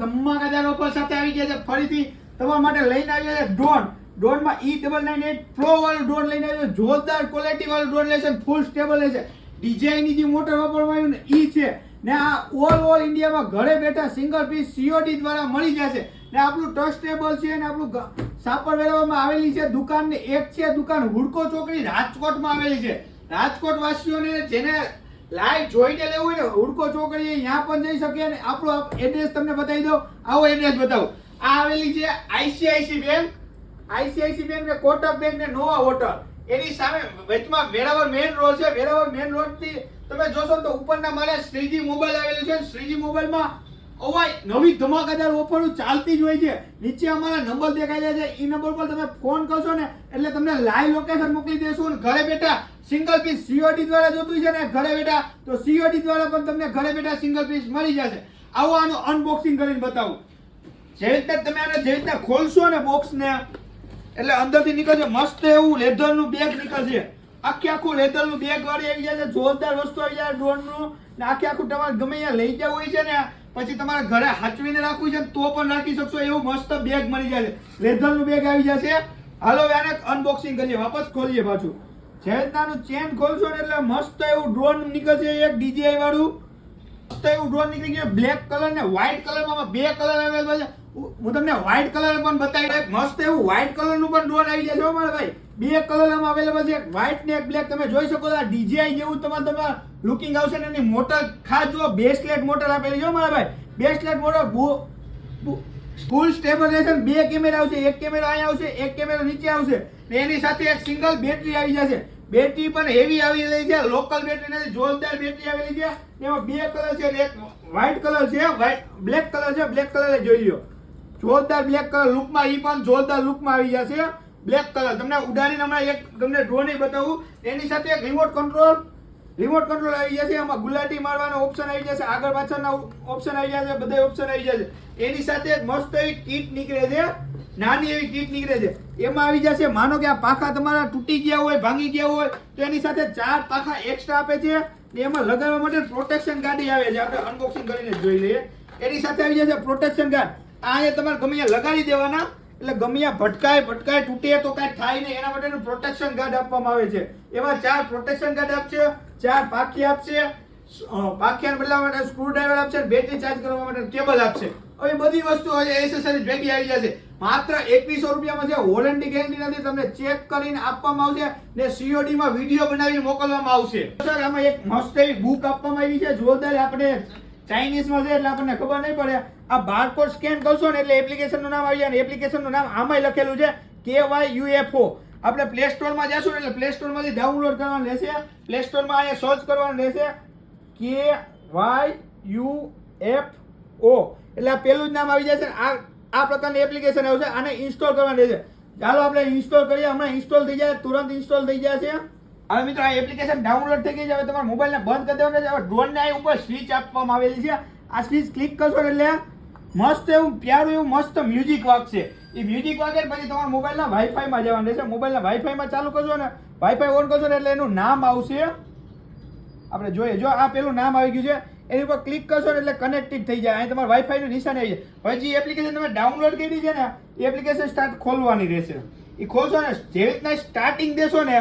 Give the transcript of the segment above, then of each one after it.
ધમાકેદાર ઓફર સાથે આવી ગયા છે ફરીથી તમારા માટે લઈને આવ્યા છે ડ્રોન. ડ્રોનમાં E998 પ્રો વાળું ડ્રોન લઈને આવ્યો. જોરદાર ક્વોલિટી વાળું ડ્રોન લેશે, ફૂલ સ્ટેબલ લેશે. ડીજીઆઈની જે મોટર વાપરવામાં આવ્યું ને ઈ છે ને આ ઓલ ઇન્ડિયામાં ઘરે બેઠા સિંગલ પીસ COD દ્વારા મળી જશે ને આપણું ટ્રસ્ટેબલ છે ને આપણું સાપર વેરાવામાં આવેલી છે દુકાન ને એક છે દુકાન હુડકો ચોકડી રાજકોટમાં આવેલી છે. રાજકોટ વાસીઓને જેને લાઈવ જોઈને લેવું હોય ને હુડકો ચોકડી અહીંયા પણ જઈ શકે અને આપણું એડ્રેસ તમને બતાવી દઉં. આવો એડ્રેસ બતાવું. આ આવેલી છે આઈસીઆઈસી બેંક ને કોટક બેંક ને નોવા હોટલ એની સામે વચમાં વેરાવળ મેઇન રોડ છે. વેરાવળ મેઇન રોડ થી તમે જોશો તો ઉપરના માળે શ્રીજી મોબાઈલ આવેલું છે. શ્રીજી મોબાઈલમાં અવાય નવી ધમાકેદાર ઓફરો ચાલતી જ હોય છે. નીચે અમારા નંબર દેખાઈ જાય છે. એ નંબર પર તમે ફોન કરશો ને એટલે તમને લાઈવ લોકેશન મોકલી દેશું અને ઘરે બેઠા સિંગલ પીસ COD દ્વારા જોતું છે ને ઘરે બેઠા તો COD દ્વારા પણ તમને ઘરે બેઠા સિંગલ પીસ મળી જશે. આવો આનું અનબોક્સિંગ કરીને બતાવું. જેવી રીતે તમે આને જેવી રીતે ખોલશો ને બોક્સ ને એટલે અંદરથી નીકળશે મસ્ત એવું લેધરનું બેગ નીકળશે. આખું લેધરનું બેગ વાળી આવી જાય છે. જોરદાર વસ્તુ આવી જાય ડ્રોનનું ને આખું તમારે ગમે અહીંયા લઈ જવું હોય છે ને પછી તમારે ઘરે હાચવીને રાખવું છે તો પણ રાખી શકશો એવું મસ્ત બેગ મળી જાય છે. લેધરનું બેગ આવી જશે. હાલો આને અનબોક્સિંગ કરીએ, વાપસ ખોલીએ પાછું. જે રીતનાનું ચેન ખોલશો ને એટલે મસ્ત એવું ડ્રોન નીકળશે એક DJI વાળું. મસ્ત એવું ડ્રોન નીકળી ગયું. બ્લેક કલર ને વ્હાઈટ કલરમાં બે કલર અવેલેબલ છે. હું તમને વ્હાઈટ કલર પણ બતાવી દઉં. મસ્ત એવું વ્હાઈટ કલરનું પણ ડ્રોન આવી જશે મારા ભાઈ. બે કલર આમાં અવેલેબલ છે, એક વ્હાઈટ ને એક બ્લેક. તમે જોઈ શકો છો આ DJI જેવું તમારે લુકિંગ આવશે ને એની મોટર ખાસ જો બેસલેટ મોટર આપેલી છે મારા ભાઈ. બેસલેટ મોટર ફૂલ સ્ટેબલ રહેશે. બે કેમેરા આવશે, એક કેમેરો અહીંયા આવશે, એક કેમેરો નીચે આવશે ને એની સાથે એક સિંગલ બેટરી આવી જશે. બેટરી પણ હેવી આવેલી છે, લોકલ બેટરી નથી, જોરદાર બેટરી આવેલી છે. એમાં બે કલર છે, એક વ્હાઈટ કલર છે, બ્લેક કલર છે. બ્લેક કલર જોઈ લો, જોરદાર બ્લેક કલર લુકમાં ઈ પણ જોરદાર લુકમાં આવી જશે. બ્લેક કલર તમને ઉડાડીને હમણાં એક તમને ડ્રોન બતાવું. એની સાથે એક રિમોટ કંટ્રોલ આવી જશે. આમાં ગુલાટી મારવાનો ઓપ્શન આવી જશે, આગળ પાછળના ઓપ્શન આવી જશે, બધા ઓપ્શન આવી જશે. એની સાથે એક મસ્ત એવી કીટ નીકળે છે, નાની એવી કીટ નીકળે છે. એમાં આવી જશે માનો કે આ પાખા તમારા તૂટી ગયા હોય, ભાંગી ગયા હોય તો એની સાથે 4 પાખા એક્સ્ટ્રા આપે છે. એમાં લગાવવા માટે પ્રોટેક્શન ગાડી આવે છે. આપણે અનબોક્સિંગ કરીને જોઈ લઈએ. એની સાથે આવી જશે પ્રોટેક્શન ગાર્ડ. અહીંયા તમારે ગમે ત્યાં લગાડી દેવાના એટલે ગમે ત્યાં ભટકાય તૂટે તો કાંઈ થાય નહીં એના માટેનું પ્રોટેક્શન ગાર્ડ આપવામાં આવે છે. એમાં 4 પ્રોટેક્શન ગાર્ડ આપશે, 4 પાખી આપશે, પાખિયાને બદલાવા માટે સ્ક્રૂ ડ્રાઈવર આપશે, બેટરી ચાર્જ કરવા માટે કેબલ આપશે. હવે બધી વસ્તુ એસેસરીઝ ભેગી આવી જશે. માત્ર 2100 રૂપિયામાં છે. વોરંટી ગેરંટી નથી, તમને ચેક કરીને આપવામાં આવશે ને COD માં વિડીયો બનાવીને મોકલવામાં આવશે. સર આમાં એક મસ્ત એવી બુક આપવામાં આવી છે, જોરદાર. આપણે ચાઇનીઝમાં છે એટલે આપણને ખબર નહીં પડે. આ બારકોડ સ્કેન કરશો ને એટલે એપ્લિકેશનનું નામ આવી જાય ને એપ્લિકેશનનું નામ આમાંય લખેલું છે KYUFO. આપણે પ્લે સ્ટોરમાં જશું ને એટલે પ્લે સ્ટોરમાંથી ડાઉનલોડ કરવાનું રહેશે. પ્લે સ્ટોરમાં અહીંયા સર્ચ કરવાનું રહેશે KYUFO એટલે આ પેલું જ નામ આવી જશે. આ પ્રકારની એપ્લિકેશન આવશે. આને ઇન્સ્ટોલ કરવાનું રહેશે. ચાલો આપણે ઇન્સ્ટોલ કરીએ. હમણાં ઇન્સ્ટોલ થઈ જાય, તુરંત ઇન્સ્ટોલ થઈ જશે. હવે મિત્રો આ એપ્લિકેશન ડાઉનલોડ થઈ ગઈ છે. હવે તમારા મોબાઈલને બંધ કરી દેવાનું છે. હવે ડ્રોનને આ ઉપર સ્વિચ આપવામાં આવેલી છે. આ સ્વિચ ક્લિક કરશો એટલે મસ્ત એવું પ્યારું એવું મસ્ત મ્યુઝિક વાગશે. એ મ્યુઝિક વાગે પછી તમારા મોબાઈલના વાઈફાઈમાં જવાનું રહેશે. મોબાઈલના વાઈફાઈમાં ચાલુ કરશો ને, વાઈફાઈ ઓન કરશો ને એટલે એનું નામ આવશે. આપણે જોઈએ, જો આ પેલું નામ આવી ગયું છે એની ઉપર ક્લિક કરશો ને એટલે કનેક્ટેડ થઈ જાય. અહીં તમારા વાઈફાઈનું નિશાન આવી જાય. હવે જે એપ્લિકેશન તમે ડાઉનલોડ કરી છે ને એ એપ્લિકેશન સ્ટાર્ટ ખોલવાની રહેશે. એ ખોલશો ને જેવી રીતના સ્ટાર્ટિંગ દેશો ને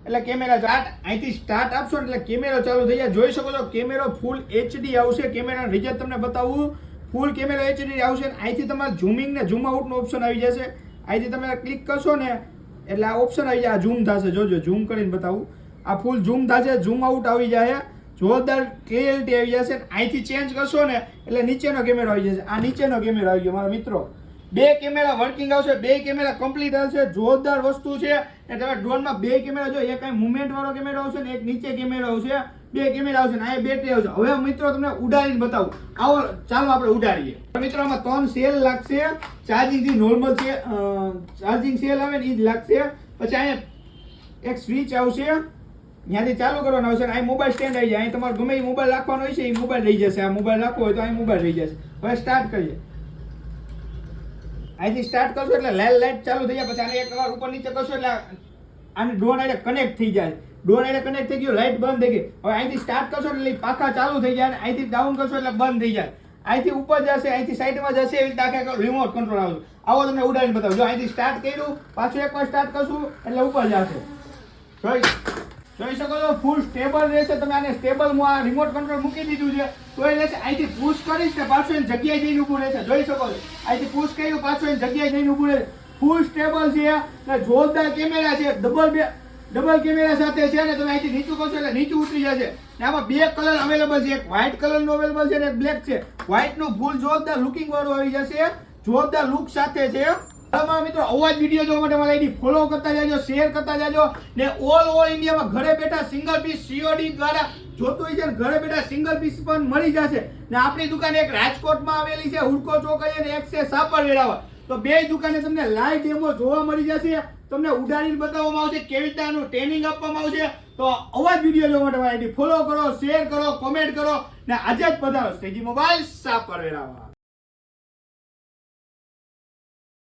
એટલે કેમેરા અહીંથી સ્ટાર્ટ આપશો ને એટલે કેમેરો ચાલુ થઈ જાય. જોઈ શકો છો કેમેરો ફૂલ HD આવશે. કેમેરાનું રિઝલ્ટ તમને બતાવું. ફૂલ કેમેરો HD આવશે. અહીંથી તમારે ઝૂમિંગ ને ઝૂમ આઉટનો ઓપ્શન આવી જશે. અહીંથી તમે ક્લિક કરશો ને એટલે આ ઓપ્શન આવી જાય. આ ઝૂમ થશે, જોજો ઝૂમ કરીને બતાવું. આ ફૂલ ઝૂમ થશે, ઝૂમ આઉટ આવી જાય, જોરદાર ક્લિયરિટી આવી જશે. અહીંથી ચેન્જ કરશો ને એટલે નીચેનો કેમેરો આવી જશે. આ નીચેનો કેમેરો આવી ગયો મારા મિત્રો. 2 કેમેરા વર્કિંગ આવશે, 2 કેમેરા કમ્પ્લીટ આવશે. જોરદાર વસ્તુ છે. અને તમે ડ્રોનમાં 2 કેમેરા જો, એક અહીં મુવમેન્ટ વાળો કેમેરો આવશે ને એક નીચે કેમેરો આવશે. 2 કેમેરા આવશે ને આ બેટરી આવશે. હવે મિત્રો તમને ઉડાડીને બતાવું. આવો ચાલો આપણે ઉડાડીએ. મિત્રો આમાં 3 સેલ લાગશે. ચાર્જિંગ થી નોર્મલ છે, ચાર્જિંગ સેલ આવે ને એ જ લાગશે. પછી અહીંયા એક સ્વિચ આવશે, ત્યાંથી ચાલુ કરવાનું આવશે. અહીં મોબાઈલ સ્ટેન્ડ આવી જાય. અહીં તમારે ગમે એ મોબાઈલ રાખવાનો હોય છે એ મોબાઈલ રહી જશે. આ મોબાઈલ રાખવો હોય તો અહીં મોબાઈલ રહી જશે. હવે સ્ટાર્ટ કરીએ. અહીંથી સ્ટાર્ટ કરશો એટલે લાઈટ ચાલુ થઈ જાય. પછી આને એક વાર ઉપર નીચે કરશો એટલે આને ડ્રોન આઈને કનેક્ટ થઈ જાય. ડ્રોન આઈને કનેક્ટ થઈ ગયું, લાઈટ બંધ થઈ ગઈ. હવે અહીંથી સ્ટાર્ટ કરશો એટલે પાખા ચાલુ થઈ જાય અને અહીંથી ડાઉન કરશો એટલે બંધ થઈ જાય. અહીંથી ઉપર જશે, અહીંથી સાઈડમાં જશે, એવી રીતે આખે રિમોટ કંટ્રોલ આવશે. આવો તમને ઉડાડીને બતાવું. જો અહીંથી સ્ટાર્ટ કર્યું, પાછું એકવાર સ્ટાર્ટ કરશું એટલે ઉપર જશે. જોઈ શકો છો ફૂલ સ્ટેબલ રહેશે. તમે આને સ્ટેબલમાં આ રિમોટ કંટ્રોલ મૂકી દીધું છે તો એ રહેશે. અહીંથી પુશ કરીશ ને પાછું એની જગ્યાએ જઈને ઊભું રહેશે. જોઈ શકો છો અહીંથી પુશ કર્યું, પાછું એની જગ્યાએ જઈને ઊભું રહેશે. ફૂલ સ્ટેબલ છે અને જોરદાર કેમેરા છે. ડબલ કેમેરા સાથે છે ને તમે અહીંથી નીચું કરશો એટલે નીચું ઉતરી જશે. ને આમાં બે કલર અવેલેબલ છે, એક વ્હાઇટ કલરનું અવેલેબલ છે ને એક બ્લેક છે. વ્હાઇટનું ફૂલ જોરદાર લુકિંગ વાળું આવી જશે, જોરદાર લુક સાથે છે. તમારા મિત્રો અવાજ વિડીયો જોવા માટે મારા આઈડી ફોલો કરતા જાજો, શેર કરતા જાજો ને ઓલ ઇન્ડિયામાં ઘરે બેઠા સિંગલ પીસ COD દ્વારા જોતું હોય છે ને ઘરે બેઠા સિંગલ પીસ પણ મળી જશે. ને આપણી દુકાન એક રાજકોટમાં આવેલી છે, હુડકો ચોકડી અને એક છે સાપર વેરાવળ. તો બે દુકાને તમને લાઈવ ડેમો જોવા મળી જશે. તમને ઉડાડીને બતાવવામાં આવશે, કેવી રીતે આનું ટ્રેનિંગ આપવામાં આવશે. તો અવાજ વિડીયો જોવા માટે મારી આઈડી ફોલો કરો, શેર કરો, કોમેન્ટ કરો ને આજે જ પધારો શ્રીજી મોબાઈલ સાપર વેરાવળ.